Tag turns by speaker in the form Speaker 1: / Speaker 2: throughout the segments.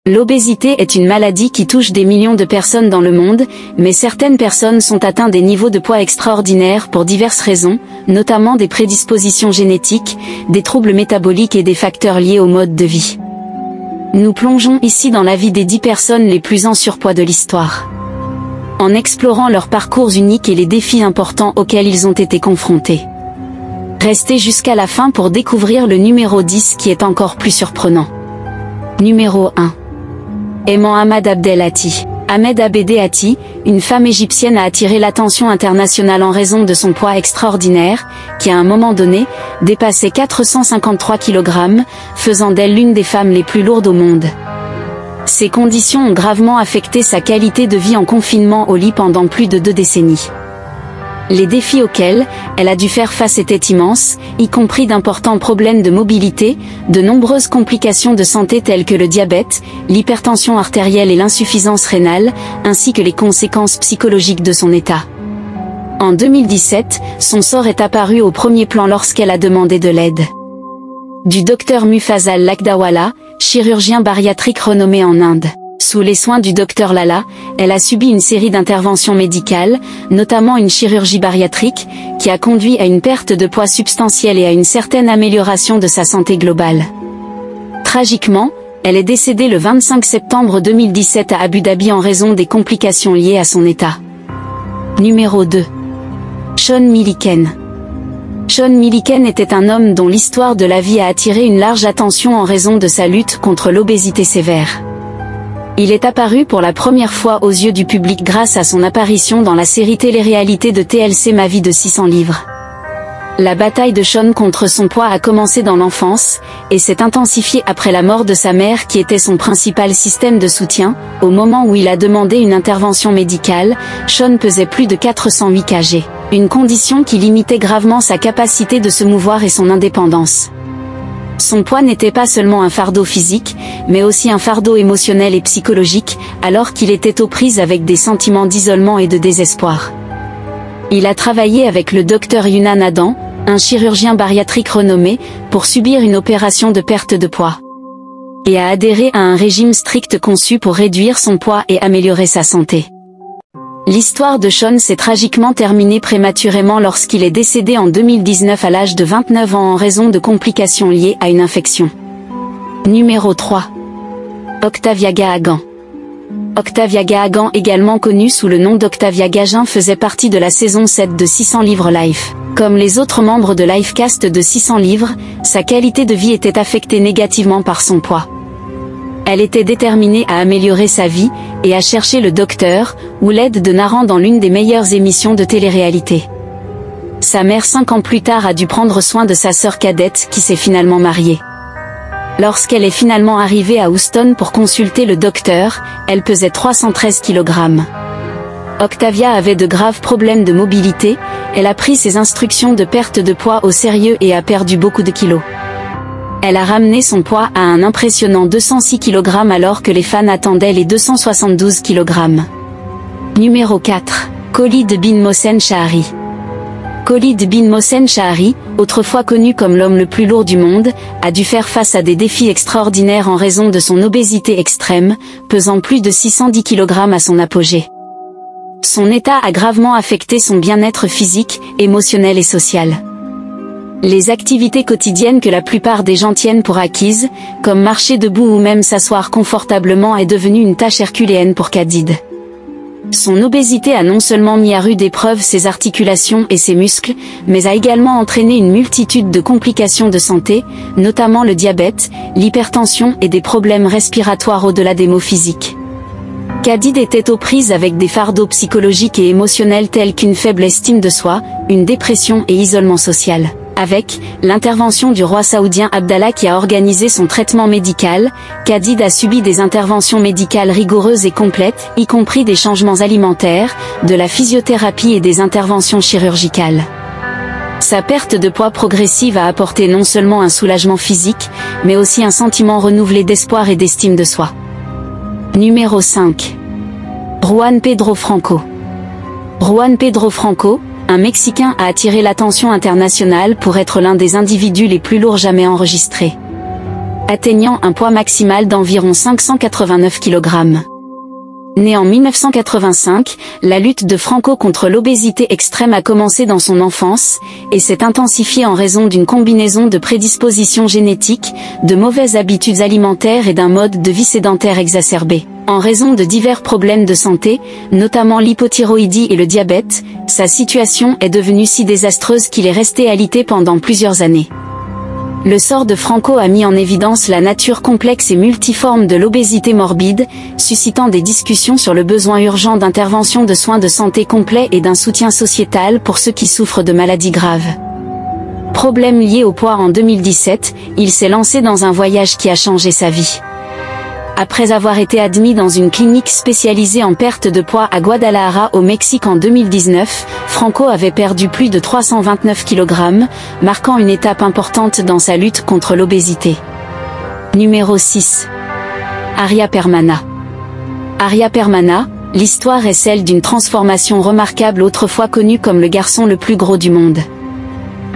Speaker 1: L'obésité est une maladie qui touche des millions de personnes dans le monde, mais certaines personnes sont atteintes des niveaux de poids extraordinaires pour diverses raisons, notamment des prédispositions génétiques, des troubles métaboliques et des facteurs liés au mode de vie. Nous plongeons ici dans la vie des 10 personnes les plus en surpoids de l'histoire, en explorant leurs parcours uniques et les défis importants auxquels ils ont été confrontés. Restez jusqu'à la fin pour découvrir le numéro 10 qui est encore plus surprenant. Numéro 1. Ayman Ahmad Abdel Hatti. Ahmed Abdel Hatti, une femme égyptienne a attiré l'attention internationale en raison de son poids extraordinaire, qui à un moment donné, dépassait 453 kg, faisant d'elle l'une des femmes les plus lourdes au monde. Ces conditions ont gravement affecté sa qualité de vie en confinement au lit pendant plus de 2 décennies. Les défis auxquels elle a dû faire face étaient immenses, y compris d'importants problèmes de mobilité, de nombreuses complications de santé telles que le diabète, l'hypertension artérielle et l'insuffisance rénale, ainsi que les conséquences psychologiques de son état. En 2017, son sort est apparu au premier plan lorsqu'elle a demandé de l'aide du docteur Mufazal Lakdawala, chirurgien bariatrique renommé en Inde. Sous les soins du docteur Lala, elle a subi une série d'interventions médicales, notamment une chirurgie bariatrique, qui a conduit à une perte de poids substantielle et à une certaine amélioration de sa santé globale. Tragiquement, elle est décédée le 25 septembre 2017 à Abu Dhabi en raison des complications liées à son état. Numéro 2. Sean Milliken. Sean Milliken était un homme dont l'histoire de la vie a attiré une large attention en raison de sa lutte contre l'obésité sévère. Il est apparu pour la première fois aux yeux du public grâce à son apparition dans la série télé-réalité de TLC Ma vie de 600 livres. La bataille de Sean contre son poids a commencé dans l'enfance, et s'est intensifiée après la mort de sa mère qui était son principal système de soutien. Au moment où il a demandé une intervention médicale, Sean pesait plus de 408 kg, une condition qui limitait gravement sa capacité de se mouvoir et son indépendance. Son poids n'était pas seulement un fardeau physique, mais aussi un fardeau émotionnel et psychologique, alors qu'il était aux prises avec des sentiments d'isolement et de désespoir. Il a travaillé avec le docteur Yunan Adam, un chirurgien bariatrique renommé, pour subir une opération de perte de poids, et a adhéré à un régime strict conçu pour réduire son poids et améliorer sa santé. L'histoire de Sean s'est tragiquement terminée prématurément lorsqu'il est décédé en 2019 à l'âge de 29 ans en raison de complications liées à une infection. Numéro 3. Octavia Gahagan. Octavia Gahagan, également connue sous le nom d'Octavia Gagin, faisait partie de la saison 7 de 600 livres live. Comme les autres membres de Livecast de 600 livres, sa qualité de vie était affectée négativement par son poids. Elle était déterminée à améliorer sa vie, et à chercher le docteur, ou l'aide de Naran dans l'une des meilleures émissions de télé-réalité. Sa mère 5 ans plus tard a dû prendre soin de sa sœur cadette qui s'est finalement mariée. Lorsqu'elle est finalement arrivée à Houston pour consulter le docteur, elle pesait 313 kg. Octavia avait de graves problèmes de mobilité, elle a pris ses instructions de perte de poids au sérieux et a perdu beaucoup de kilos. Elle a ramené son poids à un impressionnant 206 kg alors que les fans attendaient les 272 kg. Numéro 4. Khalid bin Mohsen Shahri. Khalid bin Mohsen Shahri, autrefois connu comme l'homme le plus lourd du monde, a dû faire face à des défis extraordinaires en raison de son obésité extrême, pesant plus de 610 kg à son apogée. Son état a gravement affecté son bien-être physique, émotionnel et social. Les activités quotidiennes que la plupart des gens tiennent pour acquises, comme marcher debout ou même s'asseoir confortablement, est devenue une tâche herculéenne pour Khalid. Son obésité a non seulement mis à rude épreuve ses articulations et ses muscles, mais a également entraîné une multitude de complications de santé, notamment le diabète, l'hypertension et des problèmes respiratoires au-delà des maux physiques. Khalid était aux prises avec des fardeaux psychologiques et émotionnels tels qu'une faible estime de soi, une dépression et isolement social. Avec l'intervention du roi saoudien Abdallah qui a organisé son traitement médical, Khalid a subi des interventions médicales rigoureuses et complètes, y compris des changements alimentaires, de la physiothérapie et des interventions chirurgicales. Sa perte de poids progressive a apporté non seulement un soulagement physique, mais aussi un sentiment renouvelé d'espoir et d'estime de soi. Numéro 5. Juan Pedro Franco. Juan Pedro Franco, un Mexicain, a attiré l'attention internationale pour être l'un des individus les plus lourds jamais enregistrés. atteignant un poids maximal d'environ 589 kg. Né en 1985, la lutte de Franco contre l'obésité extrême a commencé dans son enfance, et s'est intensifiée en raison d'une combinaison de prédispositions génétiques, de mauvaises habitudes alimentaires et d'un mode de vie sédentaire exacerbé. En raison de divers problèmes de santé, notamment l'hypothyroïdie et le diabète, sa situation est devenue si désastreuse qu'il est resté alité pendant plusieurs années. Le sort de Franco a mis en évidence la nature complexe et multiforme de l'obésité morbide, suscitant des discussions sur le besoin urgent d'intervention de soins de santé complets et d'un soutien sociétal pour ceux qui souffrent de maladies graves. Problème lié au poids en 2017, il s'est lancé dans un voyage qui a changé sa vie. Après avoir été admis dans une clinique spécialisée en perte de poids à Guadalajara au Mexique en 2019, Franco avait perdu plus de 329 kg, marquant une étape importante dans sa lutte contre l'obésité. Numéro 6. Aria Permana. Aria Permana, l'histoire est celle d'une transformation remarquable autrefois connue comme le garçon le plus gros du monde.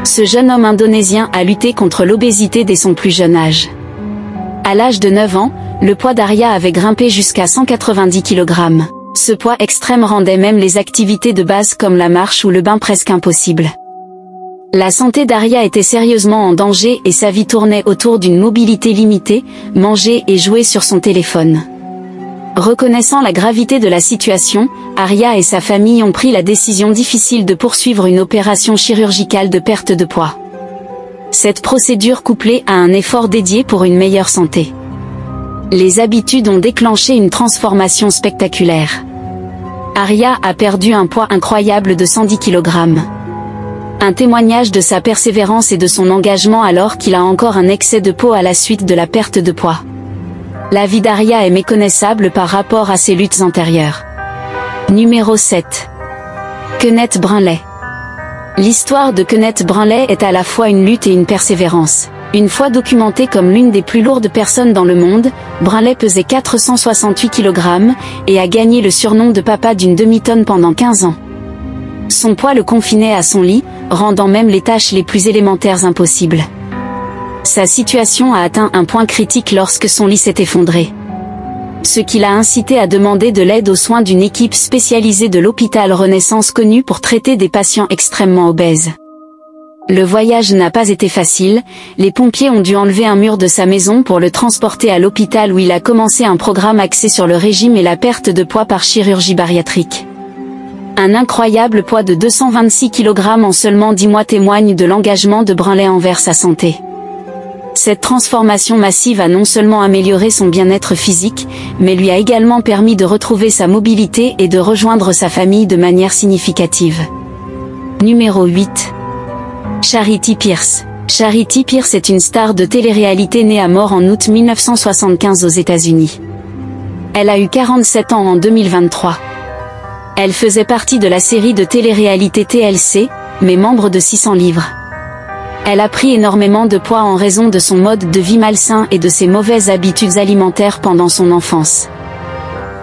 Speaker 1: Ce jeune homme indonésien a lutté contre l'obésité dès son plus jeune âge. À l'âge de 9 ans, le poids d'Aria avait grimpé jusqu'à 190 kg. Ce poids extrême rendait même les activités de base comme la marche ou le bain presque impossibles. La santé d'Aria était sérieusement en danger et sa vie tournait autour d'une mobilité limitée, manger et jouer sur son téléphone. Reconnaissant la gravité de la situation, Aria et sa famille ont pris la décision difficile de poursuivre une opération chirurgicale de perte de poids. Cette procédure couplée à un effort dédié pour une meilleure santé. Les habitudes ont déclenché une transformation spectaculaire. Aria a perdu un poids incroyable de 110 kg. Un témoignage de sa persévérance et de son engagement alors qu'il a encore un excès de peau à la suite de la perte de poids. La vie d'Aria est méconnaissable par rapport à ses luttes antérieures. Numéro 7. Kenneth Brunley. L'histoire de Kenneth Brunley est à la fois une lutte et une persévérance. Une fois documentée comme l'une des plus lourdes personnes dans le monde, Brunley pesait 468 kg, et a gagné le surnom de papa d'une demi-tonne pendant 15 ans. Son poids le confinait à son lit, rendant même les tâches les plus élémentaires impossibles. Sa situation a atteint un point critique lorsque son lit s'est effondré. Ce qui l'a incité à demander de l'aide aux soins d'une équipe spécialisée de l'hôpital Renaissance connue pour traiter des patients extrêmement obèses. Le voyage n'a pas été facile, les pompiers ont dû enlever un mur de sa maison pour le transporter à l'hôpital où il a commencé un programme axé sur le régime et la perte de poids par chirurgie bariatrique. Un incroyable poids de 226 kg en seulement 10 mois témoigne de l'engagement de Brunley envers sa santé. Cette transformation massive a non seulement amélioré son bien-être physique, mais lui a également permis de retrouver sa mobilité et de rejoindre sa famille de manière significative. Numéro 8. Charity Pierce. Charity Pierce est une star de télé-réalité née à mort en août 1975 aux États-Unis. Elle a eu 47 ans en 2023. Elle faisait partie de la série de télé-réalité TLC, mais membre de 600 livres. Elle a pris énormément de poids en raison de son mode de vie malsain et de ses mauvaises habitudes alimentaires pendant son enfance.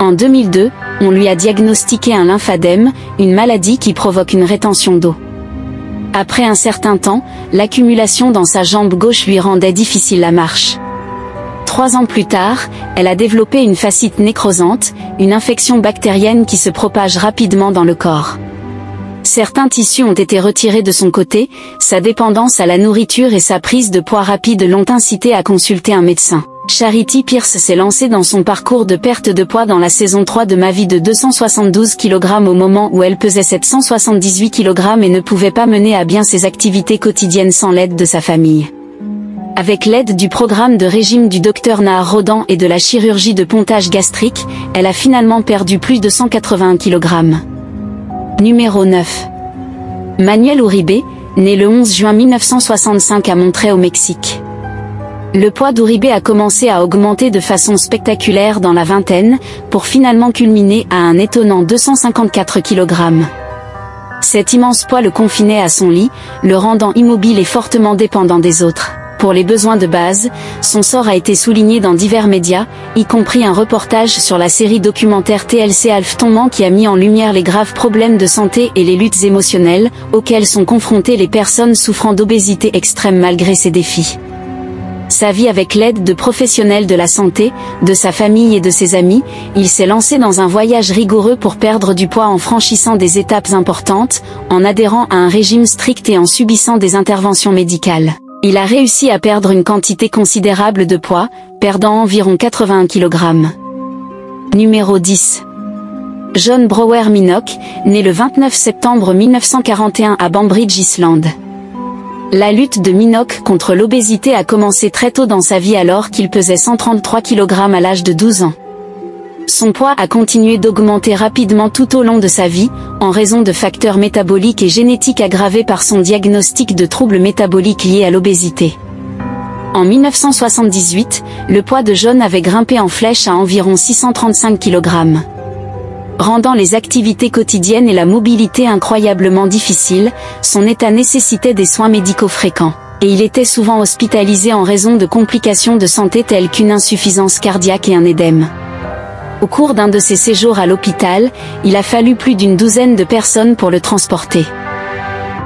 Speaker 1: En 2002, on lui a diagnostiqué un lymphadème, une maladie qui provoque une rétention d'eau. Après un certain temps, l'accumulation dans sa jambe gauche lui rendait difficile la marche. 3 ans plus tard, elle a développé une fascite nécrosante, une infection bactérienne qui se propage rapidement dans le corps. Certains tissus ont été retirés de son côté, sa dépendance à la nourriture et sa prise de poids rapide l'ont incité à consulter un médecin. Charity Pierce s'est lancée dans son parcours de perte de poids dans la saison 3 de Ma vie de 272 kg au moment où elle pesait 778 kg et ne pouvait pas mener à bien ses activités quotidiennes sans l'aide de sa famille. Avec l'aide du programme de régime du Dr Nahar Rodan et de la chirurgie de pontage gastrique, elle a finalement perdu plus de 181 kg. Numéro 9. Manuel Uribe, né le 11 juin 1965 à Monterrey au Mexique. Le poids d'Uribe a commencé à augmenter de façon spectaculaire dans la vingtaine, pour finalement culminer à un étonnant 254 kg. Cet immense poids le confinait à son lit, le rendant immobile et fortement dépendant des autres. Pour les besoins de base, son sort a été souligné dans divers médias, y compris un reportage sur la série documentaire TLC Alf Tombant qui a mis en lumière les graves problèmes de santé et les luttes émotionnelles, auxquelles sont confrontées les personnes souffrant d'obésité extrême malgré ces défis. Sa vie avec l'aide de professionnels de la santé, de sa famille et de ses amis, il s'est lancé dans un voyage rigoureux pour perdre du poids en franchissant des étapes importantes, en adhérant à un régime strict et en subissant des interventions médicales. Il a réussi à perdre une quantité considérable de poids, perdant environ 81 kg. Numéro 10. John Brower Minock, né le 29 septembre 1941 à Banbridge, Islande. La lutte de Minock contre l'obésité a commencé très tôt dans sa vie alors qu'il pesait 133 kg à l'âge de 12 ans. Son poids a continué d'augmenter rapidement tout au long de sa vie, en raison de facteurs métaboliques et génétiques aggravés par son diagnostic de troubles métaboliques liés à l'obésité. En 1978, le poids de John avait grimpé en flèche à environ 635 kg. Rendant les activités quotidiennes et la mobilité incroyablement difficiles, son état nécessitait des soins médicaux fréquents, et il était souvent hospitalisé en raison de complications de santé telles qu'une insuffisance cardiaque et un édème. Au cours d'un de ses séjours à l'hôpital, il a fallu plus d'une douzaine de personnes pour le transporter.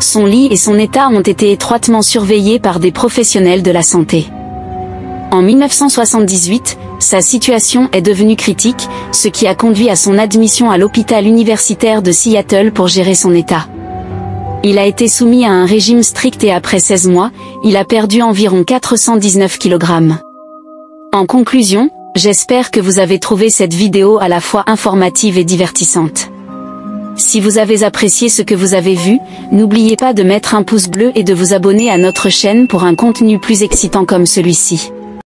Speaker 1: Son lit et son état ont été étroitement surveillés par des professionnels de la santé. En 1978, sa situation est devenue critique, ce qui a conduit à son admission à l'hôpital universitaire de Seattle pour gérer son état. Il a été soumis à un régime strict et après 16 mois, il a perdu environ 419 kg. En conclusion, j'espère que vous avez trouvé cette vidéo à la fois informative et divertissante. Si vous avez apprécié ce que vous avez vu, n'oubliez pas de mettre un pouce bleu et de vous abonner à notre chaîne pour un contenu plus excitant comme celui-ci.